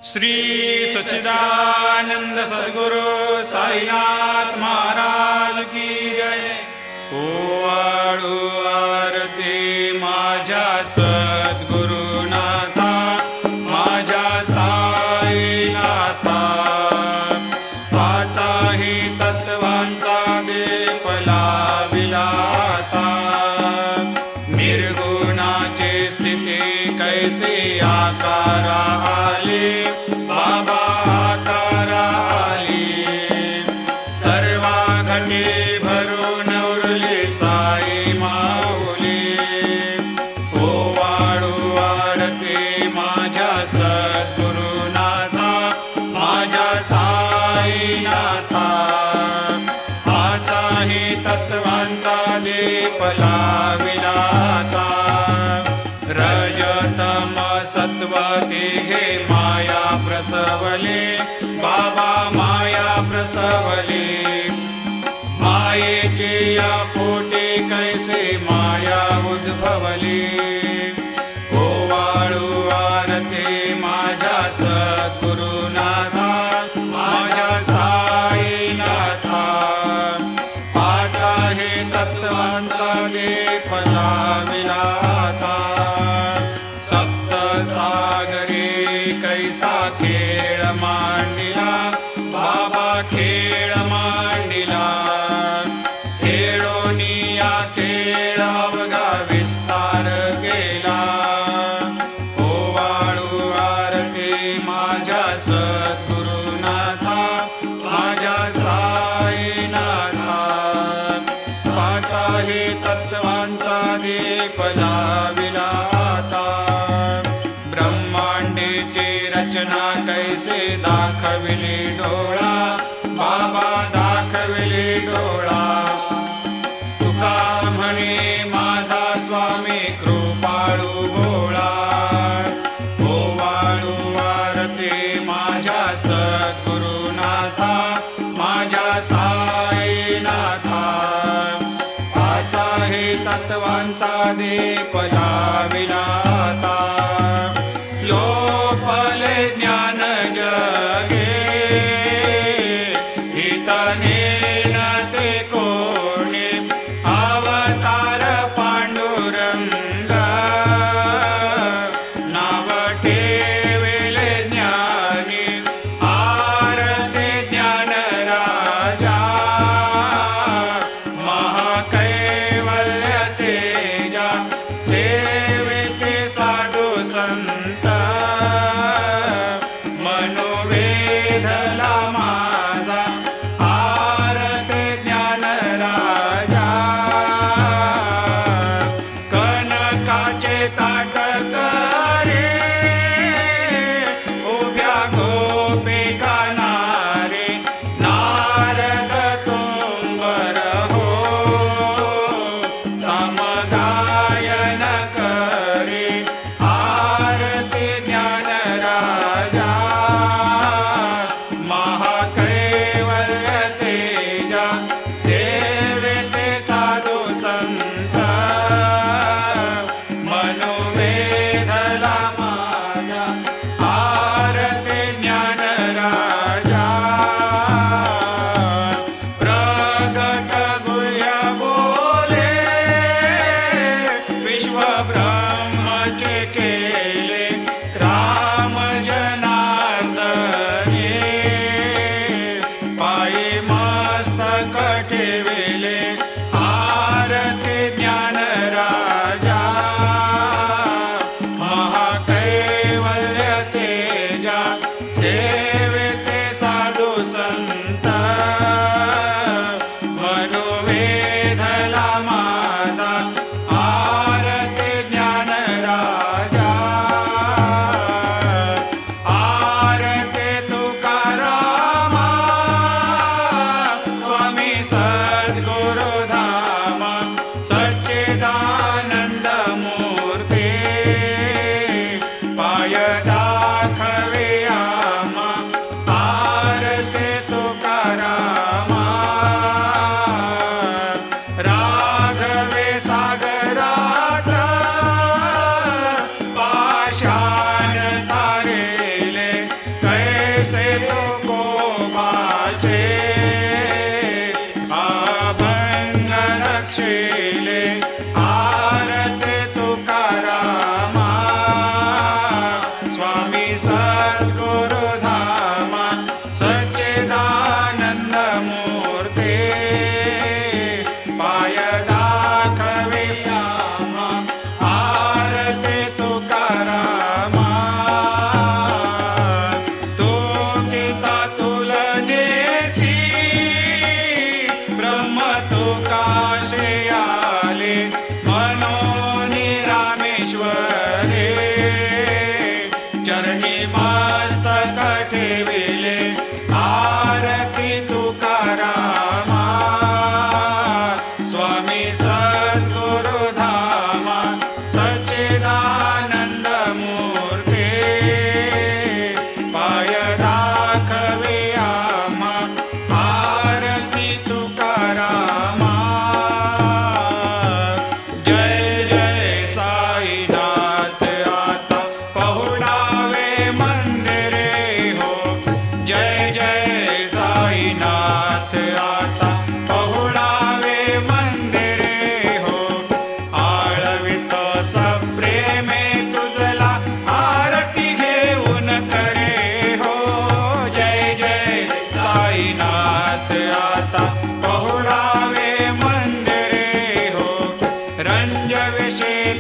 श्री सच्चिदानंद सद्गुरु साईनाथ महाराज की जय। ओवाळू आरती माझ्या सद्गुरुनाथा, माझ्या साईनाथा, पाचाही तत्वांचा दीप लाविलाता। निर्गुणाची स्थिती कैसी आकारा आली, बाबा आकारा आली। सर्वा घटी भरून उरली साई माऊली। ओवाळू आरती माझ्या सद्गुरुनाथा, माझ्या साईनाथा, आचाही तत्वांचा दीप लाविलाता। रजतम सत्व तिघे माया प्रसवले, बाबा माया प्रसवले। मायेची या पोटी कैसे माया उद्भवली। ओवाळू आरती माझ्या सद्गुरुनाथा, माझ्या साईनाथा, पाचाही तत्वांचा दीप लाविलाता। सप्त सागरी कैसा खेळ मांडिला, बाबा खेळ मांडिला। खेळोनी या खेळ अवघा विस्तार केला। ओवाळू आरती माझ्या सद्गुरुनाथा, माझ्या साईनाथा, पाचाही तत्वांचा दीप लाविलाता। ब्रह्मांडीची रचना कैसे दाखविली डोळा, बाबा दाखविली डोळा। तुका म्हणे माझा स्वामी कृपाळू भोळा। ओवाळू आरती माझ्या सद्गुरुनाथा, माझ्या साईनाथा, पाचाही तत्वांचा दीप लाविलाता। लोपले ज्ञान जगे, हितने न ते कोणी। अवतार पांडुरंग, नाव ठेविले ज्ञानी। आरती ज्ञान राजा, महाकैवल्य तेजा। सेविते साधू संत, मनोवेधला माझा। आरती ज्ञान राजा, कनकाचे ताट करे। उभ्या गोपिका नारे, नारद तुंबर हो। समगायन करे, आरती ज्ञान राजा, महाकैवल्य तेजा। सेविते साधू संत, मनोवेधला माझा। आरती ज्ञान राजा, प्रगट गुह्य बोले। विश्व ब्रह्मचे केले, राम जनार्दने। पायी मस्तक ठेविले, आरती ज्ञान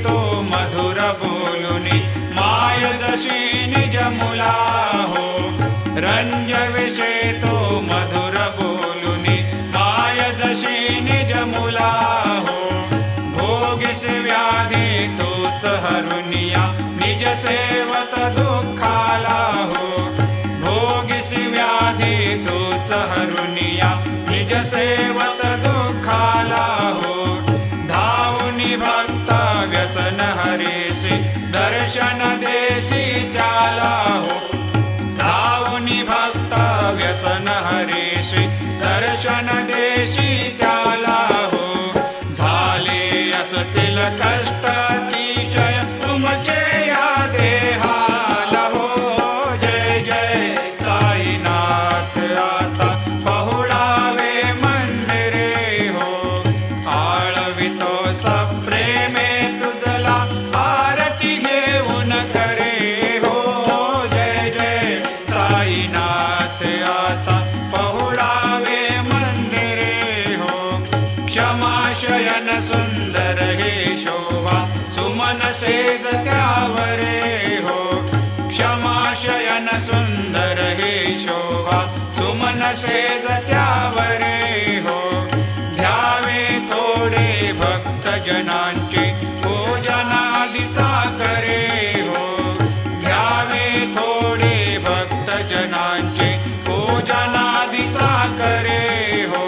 तो मधुर बोलुनी माय जशी निज मुला हो रंजविषे तो मधुर बोलुनी माय जशी निज मुला हो भोगिस व्याधी तोच हरुनिया निज सेवत दुःखाला हो भोगिस व्याधी तोच हरुनिया निज सेवत दुःखाला हो धावुनी भक्त व्यसन हरेसी दर्शन देसी त्याला हो धावुनी भक्त व्यसन हरेसी दर्शन देशी त्याला हो झाले असतील कष्ट अतिशय तुमचे या देहाला हो जय जय साईनाथ आता पहुडावे मंदिरे हो आळवितो सप्रेमे तुझला आरती घेऊन करे हो जय जय साईनाथ आता पहुडावे मंदिरे हो क्षमाशयन सुंदर हे शोभा सुमन सेज त्यावरे हो क्षमाशयन सुंदर हे शोभा सुमन सेज त्यावरे हो ध्यावे थोडे भक्त जनांची पूजनादिचा करे हो ध्यावे थोडे भक्त जनांची पूजनादिचा करे हो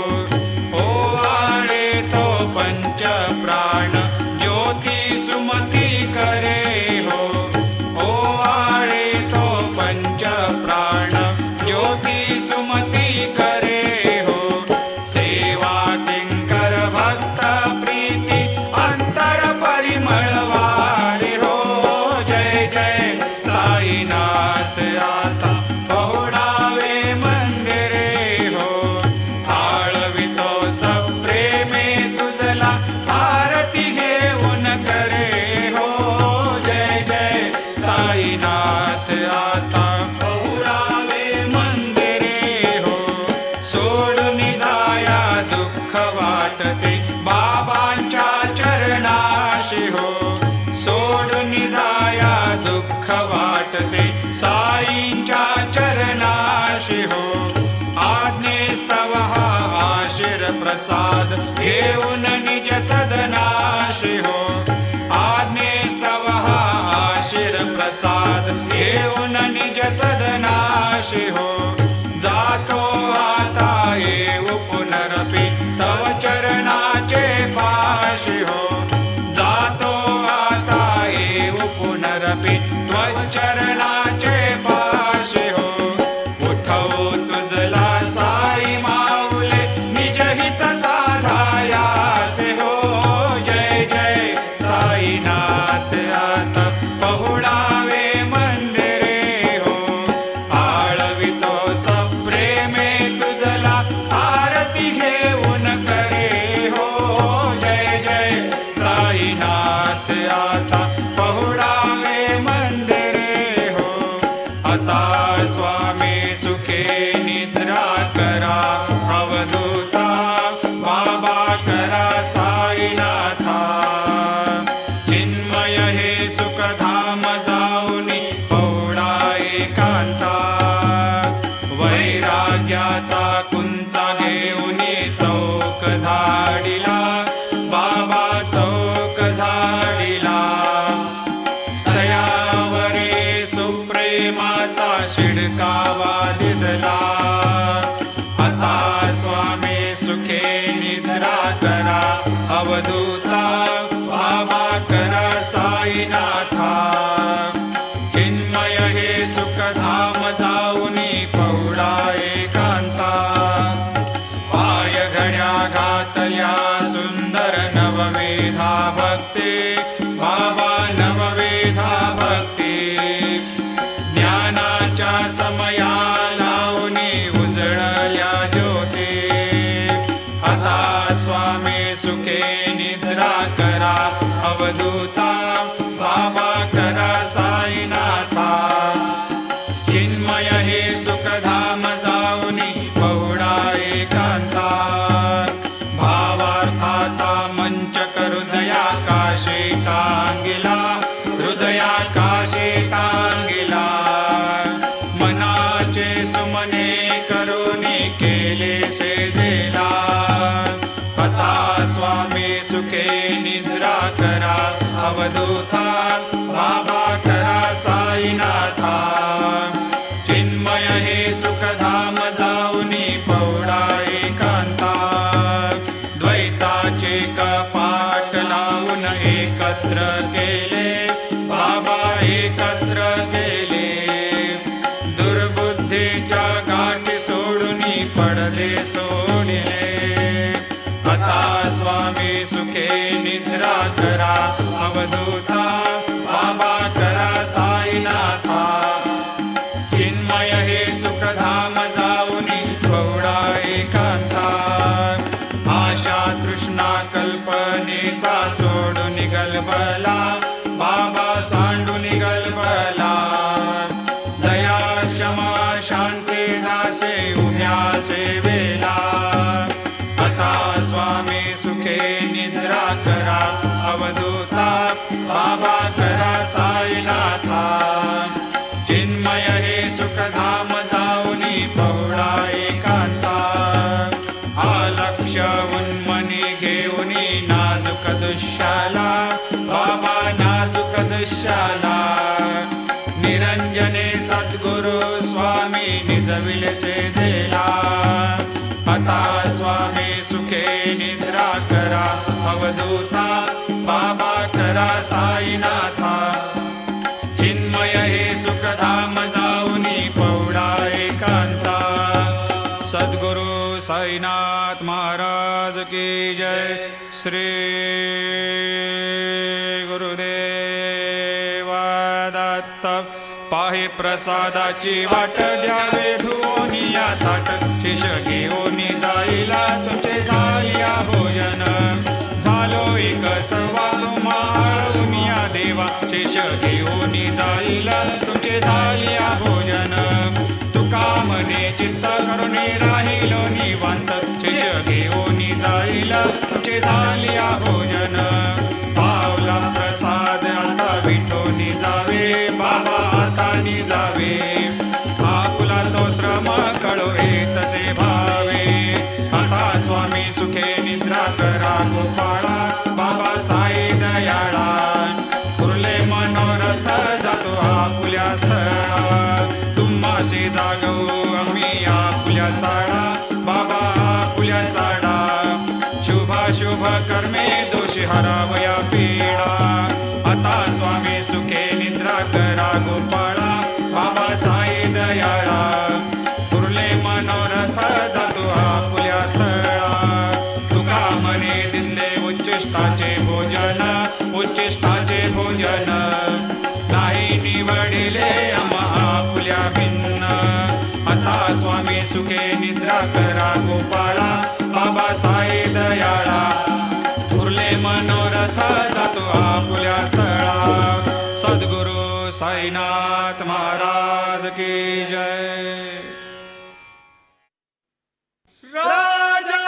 ओवाळे तो पंच प्राण ज्योती सुमती करे हो ओवाळे तो पंच प्राण ज्योती सुमती करे हो सेवा किंकर भक्त प्रीती अंतर परिमळ वारे हो जय जय साईनाथ आता पहुडावे मंदिरे हो आळवितो सप्रेमे तुझला आरती घेऊन करे हो जय जय साईनाथ आता पहुडावे मंदिरे हो सोडून जाया दुःख वाटते बाबांच्या चरणाशी हो सोडून जाया दुःख वाटते साईंच्या चरणाशी हो आज्ञेस्तव हा आशीर प्रसाद घेऊन निज सदनाशी हो आज्ञेस्तव हा आशीर प्रसाद घेऊन निज सदनाशी हो जातो आता येऊ पुनरपि तव चरणाचे पाशी हो जातो आता येऊ पुनरपि त्व चरणाचे पाशी हो उठवू तुझला साई माऊले निज हित साधायासे हो जय जय साईनाथ आता पहुडावे मंदिरे हो आळवितो सप्रेमे तुझला आरती घेऊन करे हो जय जय साईनाथ आता पहुडावे मंदिरे हो आता स्वामी सुखे निद्रा करा अवधूता बाबा करा साईनाथा चिन्मय हे सुखधाम जाऊनी पौडा एकांता वैराग्याचा कुंचा घेऊनी चौक झाडिला बाबा चौक झाडिला दयावरे सुप्रेमाचा शिडकावा दिदला आता स्वामी सुखे निद्रा करा अवधूता बाबा करा साईनाथा चिन्मय हे सुखधाम जाऊनी पौडा एकांता पाय घड्या घातल्या सुंदर नववेधा भक्ती बाबा नववेधा भक्ती ज्ञानाच्या समया लावणी उजळल्या ज्योती आता स्वामी सुखे निद्रा करा अवधूता बाबा करा साईनाथा चिन्मय हे सुखधाम जाऊनी पौडा एकांता भावार्थाचा मंच करू दयाकाश हृदयाकाशे टांगिला, हृदयाकाशे टांगिला. मनाचे सुमने करुणी केले सेजेला. आता स्वामी सुखे निद्रा करा अवधूता, बाबा खरा साईनाथा. चिन्मय हे सुखधाम जाऊनी पौडा एकांता. द्वैताचे कपाट लावून एकत्र केले, बाबा एकत्र केले. दुर्बुद्धीच्या गाठी सोडूनी पडदे सोडले. आता स्वामी सुखे निद्रा करा अवधूता, बाबा करा साईनाथा. चिन्मय हे सुखधाम जाऊनी पौडा एकांता. आशा तृष्णा कल्पनेचा सोडून गलबला, बाबा सांडून गलबला. दया क्षमा शांती दासे उभ्या सेवेला. आता स्वामी सुखे निद्रा करा अवधूता, बाबा करा साईनाथा. चिन्मय हे सुखधाम जाऊनी पौडा एकांता. आलक्ष उन्मनी घेऊनी नाजूक दुःशाला, बाबा नाजूक दुःशाला. निरंजने सद्गुरु स्वामी निजविले सेजेला. आता स्वामी सुखे निद्रा करा अवधूता, बाबा करा साईनाथा. चिन्मय हे सुखधाम जाऊनी पौडा एकांता. सद्गुरु साईनाथ महाराज की जय. श्री गुरुदेव दत्त. पाहे प्रसादाची वाट द्यावे धुवोनी या ताट. शिष घेऊनी जाईला तुमचे झालिया भोजन. झालो एक सर्वा तुम्हाळून या देवा. शिष घेऊनी जाईला तुमचे झालिया भोजन. तुका मने चित्त करुणी राहिलो निवांत. शिष घेऊनी जाईला तुमचे झालिया भोजन. पावला प्रसाद आता विठोनी जावे, बाबा हातानी जावे. आपुला तो श्रम कळोहे तसे भावे. आता स्वामी सुखे निद्रा करा गोपाळा, बाबा साई दयाळा. उरले मनोरथ जातो आपुल्या स्थळा. तुम्हाशी जागवू आम्ही आपुल्या चाळा, बाबा आपुल्या चाळा. शुभ कर्मे दोषी हरावया पीडा. आता स्वामी सुखे निद्रा करा गोपाळा, बाबा साई दयाळा. उरले मनोरथ जातो आपुल्या स्थळा. तुका मने दिले उच्चिष्टाचे भोजन, उच्चिष्टाचे भोजन. नाही निवडिले आम्हा आपुल्या भिन्न. आता स्वामी सुखे निद्रा करा गोपाळा, बाबा साई दयाळा. उरले मनोरथ जातो आपुल्या स्थळा. सद्गुरु साईनाथ महाराज की जय. राजा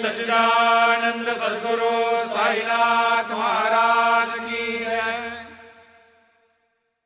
सच्चिदानंद सद्गुरु साईनाथ महाराज